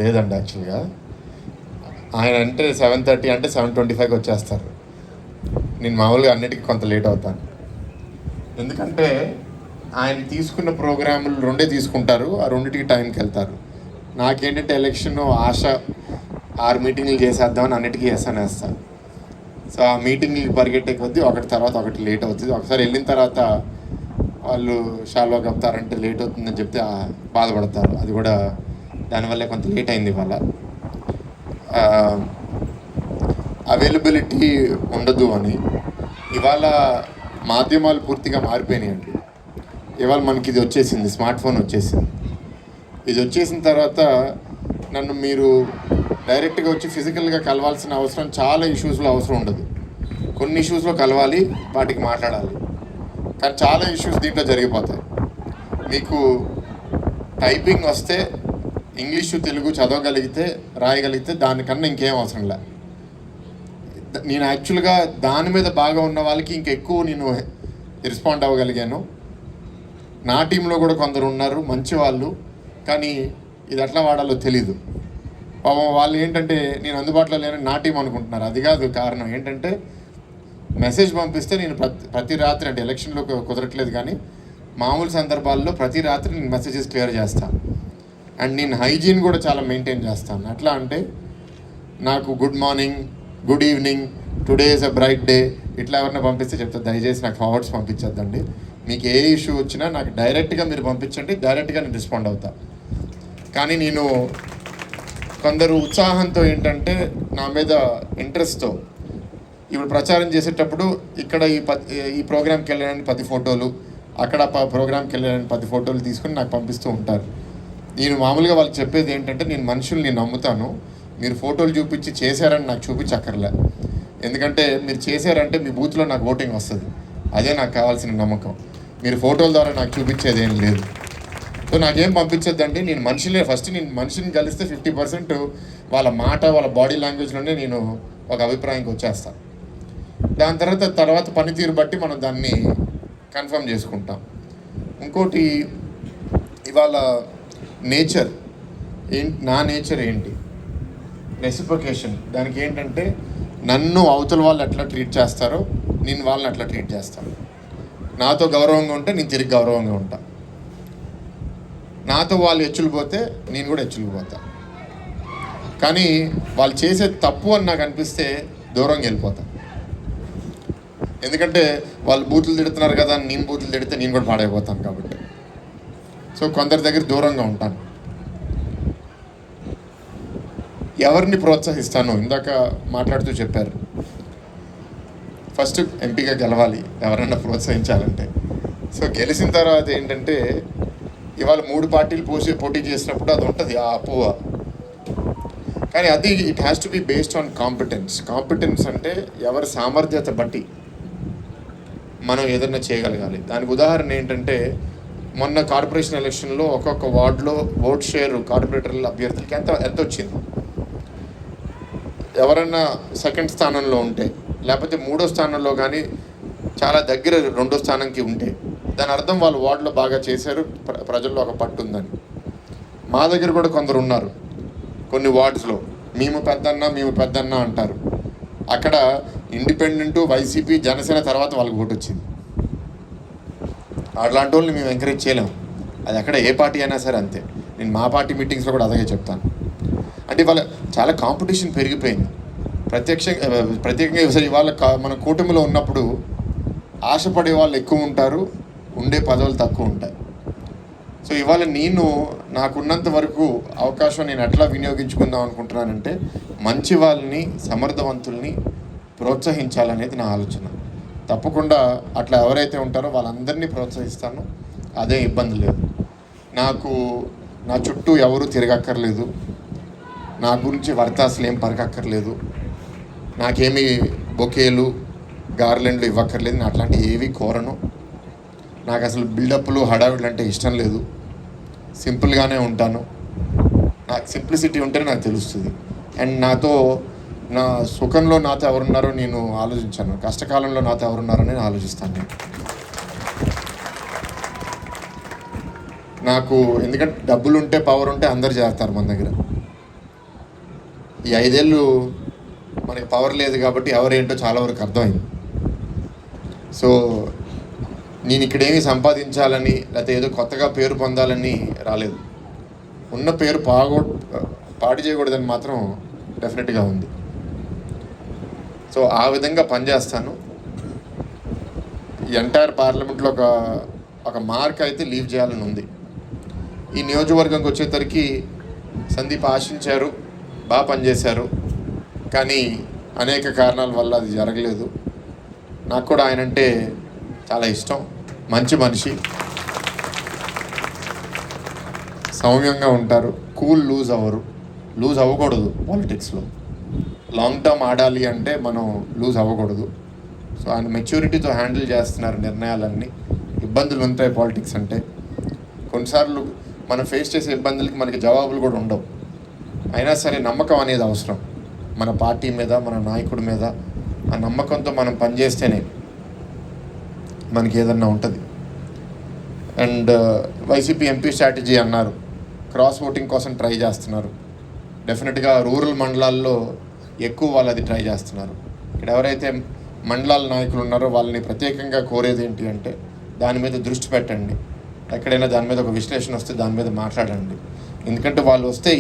లేదండి. యాక్చువల్గా ఆయన అంటే 7:30 అంటే 7:25కి వచ్చేస్తారు. నేను మామూలుగా అన్నిటికీ కొంత లేట్ అవుతాను. ఎందుకంటే ఆయన తీసుకున్న ప్రోగ్రాములు రెండే తీసుకుంటారు, ఆ రెండింటికి టైంకి వెళ్తారు. నాకేంటంటే ఎలక్షన్ ఆశ 6 మీటింగ్లు చేసేద్దామని అన్నిటికీ వేస్తాను. సో ఆ మీటింగ్కి పరిగెట్టే కొద్దీ ఒకటి తర్వాత ఒకటి లేట్ అవుతుంది. ఒకసారి వెళ్ళిన తర్వాత వాళ్ళు షాల్వా కప్తారంటే లేట్ అవుతుందని చెప్తే బాధపడతారు. అది కూడా దానివల్లే కొంత లేట్ అయింది. ఇవాళ అవైలబిలిటీ ఉండదు అని. ఇవాళ మాధ్యమాలు పూర్తిగా మారిపోయినాయండి. ఇవాళ మనకి ఇది వచ్చేసింది, స్మార్ట్ ఫోన్ వచ్చేసింది. ఇది వచ్చేసిన తర్వాత నన్ను మీరు డైరెక్ట్గా వచ్చి ఫిజికల్గా కలవాల్సిన అవసరం చాలా ఇష్యూస్లో అవసరం ఉండదు. కొన్ని ఇష్యూస్లో కలవాలి, వాటికి మాట్లాడాలి. కానీ చాలా ఇష్యూస్ దీంట్లో జరిగిపోతాయి. మీకు టైపింగ్ వస్తే, ఇంగ్లీషు తెలుగు చదవగలిగితే, రాయగలిగితే దానికన్నా ఇంకేం అవసరం లే. నేను యాక్చువల్గా దాని మీద బాగా ఉన్న వాళ్ళకి ఇంకెక్కువ నేను రెస్పాండ్ అవ్వగలిగాను. నా టీంలో కూడా కొందరు ఉన్నారు మంచి వాళ్ళు, కానీ ఇది ఎట్లా వాడాలో తెలీదు. పాపం వాళ్ళు ఏంటంటే నేను అందుబాటులో లేనని నా టీం అనుకుంటున్నారు. అది కాదు కారణం. ఏంటంటే మెసేజ్ పంపిస్తే నేను ప్రతి రాత్రి, అంటే ఎలక్షన్లో కుదరట్లేదు కానీ మామూలు సందర్భాల్లో ప్రతి రాత్రి నేను మెసేజెస్ క్లియర్ చేస్తాను. అండ్ నేను హైజీన్ కూడా చాలా మెయింటైన్ చేస్తాను. ఎట్లా అంటే నాకు good morning, good evening, today is a bright day ఇట్లా ఎవరైనా పంపిస్తే చెప్తాను, దయచేసి నాకు ఫార్వర్డ్స్ పంపించద్దండి. మీకు ఏ ఇష్యూ వచ్చినా నాకు డైరెక్ట్గా మీరు పంపించండి, డైరెక్ట్గా నేను రెస్పాండ్ అవుతా. కానీ నేను కొందరు ఉత్సాహంతో ఏంటంటే నా మీద ఇంట్రెస్ట్తో ఇప్పుడు ప్రచారం చేసేటప్పుడు ఇక్కడ ఈ ప్రోగ్రామ్కి వెళ్ళడానికి 10 ఫోటోలు, అక్కడ ప్రోగ్రామ్కి వెళ్ళడానికి 10 ఫోటోలు తీసుకుని నాకు పంపిస్తూ ఉంటారు. నేను మామూలుగా వాళ్ళకి చెప్పేది ఏంటంటే నేను మనుషుల్ని నమ్ముతాను. మీరు ఫోటోలు చూపించి చేశారని నాకు చూపించక్కర్లే. ఎందుకంటే మీరు చేశారంటే మీ బూత్లో నాకు ఓటింగ్ వస్తుంది. అదే నాకు కావాల్సిన నమ్మకం. మీరు ఫోటోల ద్వారా నాకు చూపించేది ఏం లేదు. సో నాకేం పంపించొద్దండి. నేను మనిషిని కలిస్తే 50% వాళ్ళ మాట, వాళ్ళ బాడీ లాంగ్వేజ్లోనే నేను ఒక అభిప్రాయంకి వచ్చేస్తాను. దాని తర్వాత పనితీరు బట్టి మనం దాన్ని కన్ఫర్మ్ చేసుకుంటాం. ఇంకోటి, ఇవాళ నేచర్ నా నేచర్ ఏంటి, రెసిప్రొకేషన్. దానికి ఏంటంటే నన్ను అవతల వాళ్ళు ఎట్లా ట్రీట్ చేస్తారో నేను వాళ్ళని అట్లా ట్రీట్ చేస్తాను. నాతో గౌరవంగా ఉంటే నేను తిరిగి గౌరవంగా ఉంటా. నాతో వాళ్ళు ఎచ్చులుపోతే నేను కూడా ఎచ్చులుపోతా. కానీ వాళ్ళు చేసే తప్పు అని నాకు అనిపిస్తే దూరంగా వెళ్ళిపోతా. ఎందుకంటే వాళ్ళు బూతులు తిడుతున్నారు కదా, నేను బూతులు తిడితే నేను కూడా పాడైపోతాను కాబట్టి. సో కొందరి దగ్గర దూరంగా ఉంటాను. ఎవరిని ప్రోత్సహిస్తాను, ఇందాక మాట్లాడుతూ చెప్పారు, ఫస్ట్ ఎంపీగా గెలవాలి ఎవరన్నా ప్రోత్సహించాలంటే. సో గెలిచిన తర్వాత ఏంటంటే ఇవాళ 3 పార్టీలు పోటీ చేసినప్పుడు అది ఉంటుంది ఆ అపోహ. కానీ అది it has to be based on competence అంటే ఎవరి సామర్థ్యత బట్టి మనం ఏదన్నా చేయగలగాలి. దానికి ఉదాహరణ ఏంటంటే మొన్న కార్పొరేషన్ ఎలక్షన్లో ఒక్కొక్క వార్డులో ఓట్ షేర్ కార్పొరేటర్ల అభ్యర్థులకి ఎంత వచ్చింది. ఎవరన్నా సెకండ్ స్థానంలో ఉంటే, లేకపోతే 3వ స్థానంలో కానీ చాలా దగ్గర 2వ స్థానంకి ఉంటే దాని అర్థం వాళ్ళు వార్డులో బాగా చేశారు, ప్రజల్లో ఒక పట్టు ఉందని. మా దగ్గర కూడా కొందరు ఉన్నారు కొన్ని వార్డ్స్లో, మేము పెద్దన్న అంటారు. అక్కడ ఇండిపెండెంట్, వైసీపీ, జనసేన తర్వాత వాళ్ళకి ఓటు వచ్చింది. అట్లాంటి వాళ్ళని మేము ఎంకరేజ్ చేయలేము. అది అక్కడ ఏ పార్టీ అయినా సరే అంతే. నేను మా పార్టీ మీటింగ్స్లో కూడా అలాగే చెప్తాను. అంటే ఇవాళ చాలా కాంపిటీషన్ పెరిగిపోయింది. ప్రత్యేకంగా ఇవాళ మన కూటమిలో ఉన్నప్పుడు ఆశపడే వాళ్ళు ఎక్కువ ఉంటారు, ఉండే పదవులు తక్కువ ఉంటాయి. సో ఇవాళ నాకున్నంత వరకు అవకాశం నేను ఎట్లా వినియోగించుకుందాం అనుకుంటున్నానంటే మంచి వాళ్ళని, సమర్థవంతుల్ని ప్రోత్సహించాలనేది నా ఆలోచన. తప్పకుండా అట్లా ఎవరైతే ఉంటారో వాళ్ళందరినీ ప్రోత్సహిస్తాను. అదే ఇబ్బంది లేదు. నా చుట్టూ ఎవరు తిరగక్కర్లేదు, నా గురించి వర్తాసులు ఏం పరకక్కర్లేదు, నాకేమీ బొకేలు, గార్లెండ్లు ఇవ్వక్కర్లేదు. నేను అట్లాంటి ఏవి కోరను. నాకు అసలు బిల్డప్లు, హడావిడ్లు అంటే ఇష్టం లేదు. సింపుల్గానే ఉంటాను. నాకు సింప్లిసిటీ ఉంటేనే నాకు తెలుస్తుంది. అండ్ నా సుఖంలో నాతో ఎవరున్నారో నేను ఆలోచించాను, కష్టకాలంలో నాతో ఎవరున్నారో నేను ఆలోచిస్తాను. నాకు ఎందుకంటే డబ్బులు ఉంటే, పవర్ ఉంటే అందరు చేస్తారు మన దగ్గర. ఈ 5 ఏళ్ళు మనకి పవర్ లేదు కాబట్టి ఎవరేంటో చాలా వరకు అర్థమైంది. సో నేను ఇక్కడేమి సంపాదించాలని లేకపోతే ఏదో కొత్తగా పేరు పొందాలని రాలేదు. ఉన్న పేరు పాడు చేయకూడదని మాత్రం డెఫినెట్గా ఉంది. సో ఆ విధంగా పనిచేస్తాను. ఈ ఎంటైర్ పార్లమెంట్లో ఒక మార్క్ అయితే లీవ్ చేయాలని ఉంది. ఈ నియోజకవర్గంకి వచ్చేసరికి సందీప్ ఆశించారు, బాగా పనిచేశారు, కానీ అనేక కారణాల వల్ల అది జరగలేదు. నాకు కూడా ఆయన అంటే చాలా ఇష్టం. మంచి మనిషి, సౌమ్యంగా ఉంటారు, కూల్ లూజ్ అవ్వకూడదు పాలిటిక్స్లో. లాంగ్ టర్మ్ ఆడాలి అంటే మనం లూజ్ అవ్వకూడదు. సో ఆయన మెచ్యూరిటీతో హ్యాండిల్ చేస్తున్నారు నిర్ణయాలన్నీ. ఇబ్బందులు ఉంటాయి పాలిటిక్స్ అంటే, కొన్నిసార్లు మనం ఫేస్ చేసే ఇబ్బందులకి మనకి జవాబులు కూడా ఉండవు. అయినా సరే నమ్మకం అనేది అవసరం మన పార్టీ మీద, మన నాయకుడి మీద. ఆ నమ్మకంతో మనం పనిచేస్తేనే మనకి ఏదన్నా ఉంటుంది. అండ్ వైసీపీ ఎంపీ స్ట్రాటజీ అన్నారు, క్రాస్ ఓటింగ్ కోసం ట్రై చేస్తున్నారు. డెఫినెట్గా రూరల్ మండలాల్లో ఎక్కువ వాళ్ళు అది ట్రై చేస్తున్నారు. ఇక్కడ ఎవరైతే మండలాల నాయకులు ఉన్నారో వాళ్ళని ప్రత్యేకంగా కోరేది ఏంటి అంటే దాని మీద దృష్టి పెట్టండి. ఎక్కడైనా దాని మీద ఒక విశ్లేషణ వస్తే దాని మీద మాట్లాడండి. ఎందుకంటే వాళ్ళు వస్తే